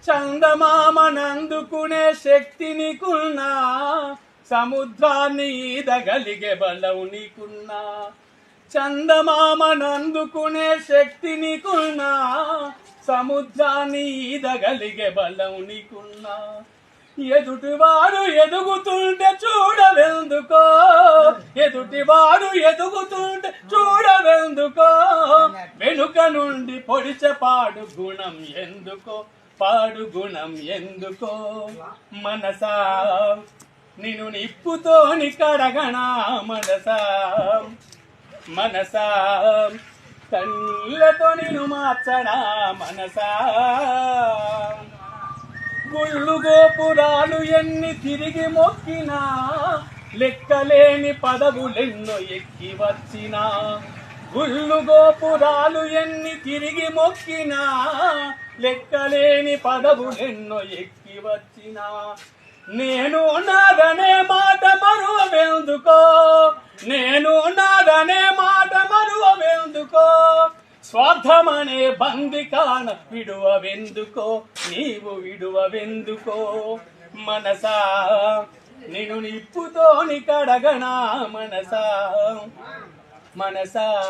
చందమామనందుకునే శక్తి నీకున్నా, సముద్రాన్ని ఈదగలిగే బలం నీకున్నా. చందమామనందుకునే శక్తి నీకున్నా, సముద్రాన్ని ఈదగలిగే బలం నీకున్నా. ఎదుటివాడు ఎదుగుతుంటే చూడవెందుకో, ఎదుటివాడు ఎదుగుతుంటే చూడవెందుకో, వెనుక నుండి పొడిచే పాడు గుణం ఎందుకో, పాడు గుణం ఎందుకో. మనసా నిన్ను నిప్పుతోని కడగనా, మనసా మనసా కళ్ళతో నిన్ను మార్చడా, మనసా. గుళ్ళు గోపురాలు ఎన్ని తిరిగి మొక్కినా, లెక్కలేని పదవులెన్నో ఎక్కి వచ్చినా. గుళ్ళు గోపురాలు ఎన్ని తిరిగి మొక్కినా, లెక్కలేని పదవులెన్నో ఎక్కి వచ్చినా. నేను నాదనే మాట మరువెందుకో, నేను నాదనే మాట మరువెందుకో. స్వార్థమనే బందికాన విడువవెందుకో, నీవు విడువవెందుకో. మనసా నిన్ను నిప్పుతోని కడగనా, మనసా మనసా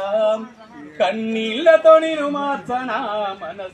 కన్నీళ్లతో నిన్ను మార్చనా, మనసా.